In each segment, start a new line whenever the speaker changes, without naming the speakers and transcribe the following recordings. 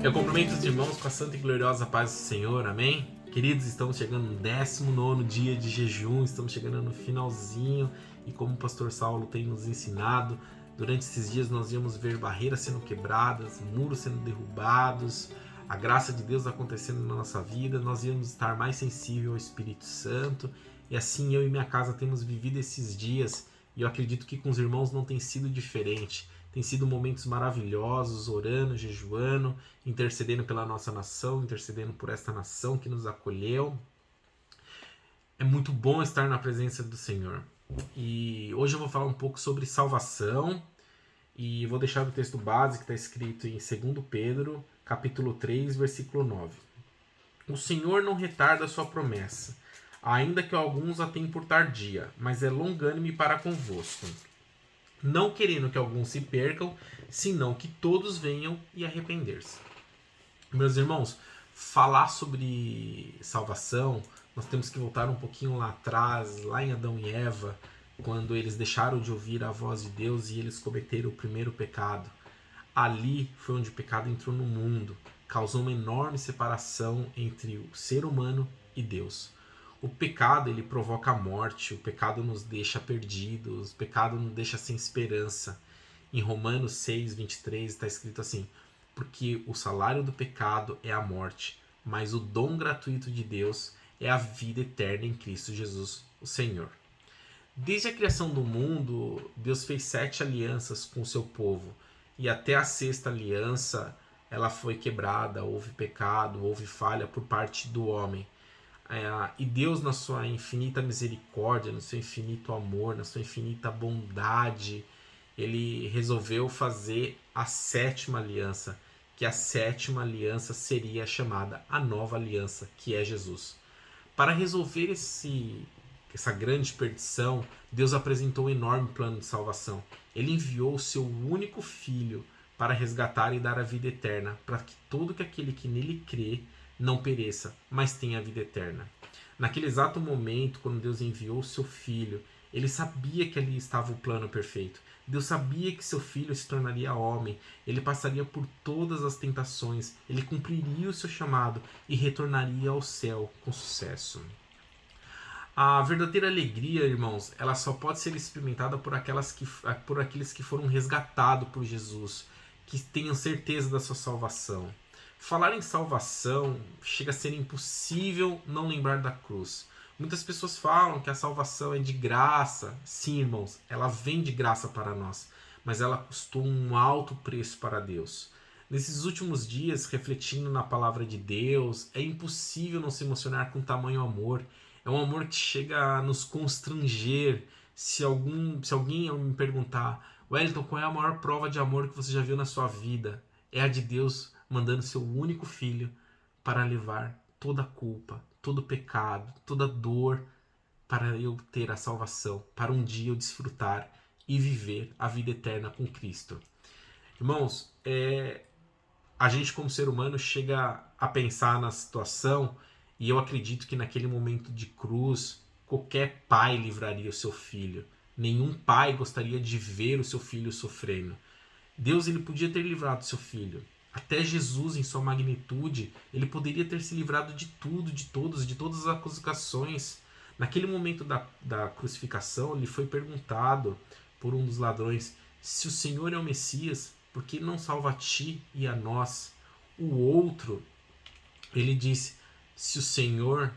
Eu cumprimento os irmãos com a santa e gloriosa paz do Senhor, amém? Queridos, estamos chegando no 19º dia de jejum, estamos chegando no finalzinho e como o pastor Saulo tem nos ensinado, durante esses dias nós íamos ver barreiras sendo quebradas, muros sendo derrubados, a graça de Deus acontecendo na nossa vida, nós íamos estar mais sensível ao Espírito Santo e assim eu e minha casa temos vivido esses dias e eu acredito que com os irmãos não tem sido diferente. Tem sido momentos maravilhosos, orando, jejuando, intercedendo pela nossa nação, intercedendo por esta nação que nos acolheu. É muito bom estar na presença do Senhor. E hoje eu vou falar um pouco sobre salvação e vou deixar o texto base que está escrito em 2 Pedro, capítulo 3, versículo 9. O Senhor não retarda a sua promessa, ainda que alguns a tenham por tardia, mas é longânime para convosco, não querendo que alguns se percam, senão que todos venham e arrepender-se. Meus irmãos, falar sobre salvação, nós temos que voltar um pouquinho lá atrás, lá em Adão e Eva, quando eles deixaram de ouvir a voz de Deus e eles cometeram o primeiro pecado. Ali foi onde o pecado entrou no mundo, causou uma enorme separação entre o ser humano e Deus. O pecado, ele provoca a morte, o pecado nos deixa perdidos, o pecado nos deixa sem esperança. Em Romanos 6, 23 está escrito assim: porque o salário do pecado é a morte, mas o dom gratuito de Deus é a vida eterna em Cristo Jesus, o Senhor. Desde a criação do mundo, Deus fez 7 alianças com o seu povo, e até a 6ª aliança ela foi quebrada, houve pecado, houve falha por parte do homem. E Deus, na sua infinita misericórdia, no seu infinito amor, na sua infinita bondade, ele resolveu fazer a 7ª aliança, que a 7ª aliança seria chamada a nova aliança, que é Jesus. Para resolver essa grande perdição, Deus apresentou um enorme plano de salvação. Ele enviou o seu único filho para resgatar e dar a vida eterna, para que todo aquele que nele crê não pereça, mas tenha a vida eterna. Naquele exato momento, quando Deus enviou o seu filho, ele sabia que ali estava o plano perfeito. Deus sabia que seu filho se tornaria homem, ele passaria por todas as tentações, ele cumpriria o seu chamado e retornaria ao céu com sucesso. A verdadeira alegria, irmãos, ela só pode ser experimentada por aqueles que foram resgatados por Jesus, que tenham certeza da sua salvação. Falar em salvação chega a ser impossível não lembrar da cruz. Muitas pessoas falam que a salvação é de graça. Sim, irmãos, ela vem de graça para nós, mas ela custou um alto preço para Deus. Nesses últimos dias, refletindo na palavra de Deus, é impossível não se emocionar com tamanho amor. É um amor que chega a nos constranger. Se alguém me perguntar: Wellington, qual é a maior prova de amor que você já viu na sua vida? É a de Deus mandando seu único filho para levar toda a culpa, todo o pecado, toda a dor, para eu ter a salvação, para um dia eu desfrutar e viver a vida eterna com Cristo. Irmãos, a gente como ser humano chega a pensar na situação, e eu acredito que naquele momento de cruz, qualquer pai livraria o seu filho. Nenhum pai gostaria de ver o seu filho sofrendo. Deus, ele podia ter livrado seu filho. Até Jesus, em sua magnitude, ele poderia ter se livrado de tudo, de todas as acusações. Naquele momento da crucificação, ele foi perguntado por um dos ladrões: se o Senhor é o Messias, por que não salva a ti e a nós? O outro, ele disse: se o Senhor,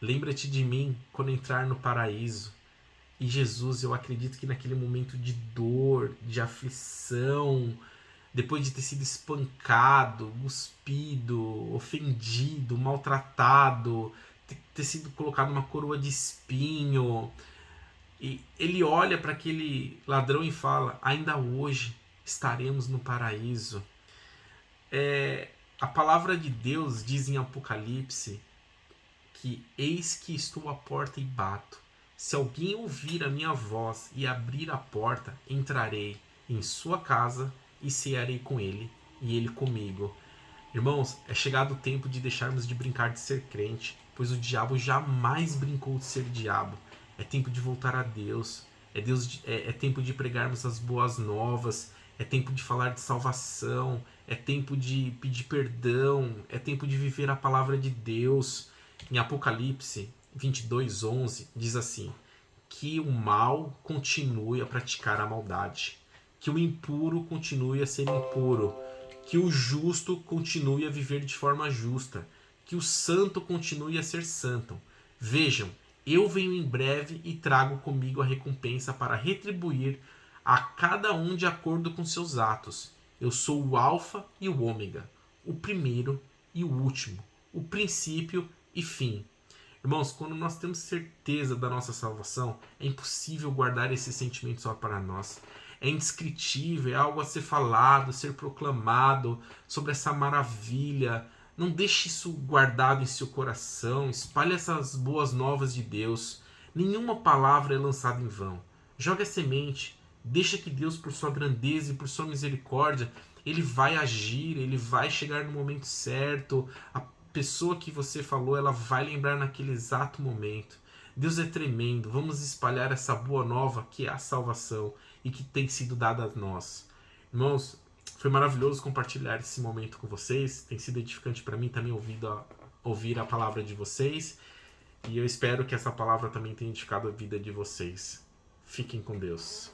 lembra-te de mim quando entrar no paraíso. E Jesus, eu acredito que naquele momento de dor, de aflição, depois de ter sido espancado, cuspido, ofendido, maltratado, ter sido colocado uma coroa de espinho, e ele olha para aquele ladrão e fala: ainda hoje estaremos no paraíso. A palavra de Deus diz em Apocalipse que eis que estou à porta e bato. Se alguém ouvir a minha voz e abrir a porta, entrarei em sua casa e cearei com ele e ele comigo. Irmãos, é chegado o tempo de deixarmos de brincar de ser crente, pois o diabo jamais brincou de ser diabo. É tempo de voltar a Deus. É tempo de pregarmos as boas novas. é tempo de falar de salvação, é tempo de pedir perdão, é tempo de viver a palavra de Deus. Em Apocalipse 22:11 diz assim: que o mal continue a praticar a maldade, que o impuro continue a ser impuro, que o justo continue a viver de forma justa, que o santo continue a ser santo. Vejam, eu venho em breve e trago comigo a recompensa para retribuir a cada um de acordo com seus atos. Eu sou o Alfa e o Ômega, o primeiro e o último, o princípio e fim. Irmãos, quando nós temos certeza da nossa salvação, é impossível guardar esse sentimento só para nós. É indescritível, é algo a ser falado, a ser proclamado sobre essa maravilha. Não deixe isso guardado em seu coração, espalhe essas boas novas de Deus. Nenhuma palavra é lançada em vão. Joga a semente, deixa que Deus, por sua grandeza e por sua misericórdia, Ele vai agir, Ele vai chegar no momento certo. A pessoa que você falou, ela vai lembrar naquele exato momento. Deus é tremendo. Vamos espalhar essa boa nova que é a salvação e que tem sido dada a nós. Irmãos, foi maravilhoso compartilhar esse momento com vocês. Tem sido edificante para mim também ouvir a palavra de vocês. E eu espero que essa palavra também tenha edificado a vida de vocês. Fiquem com Deus.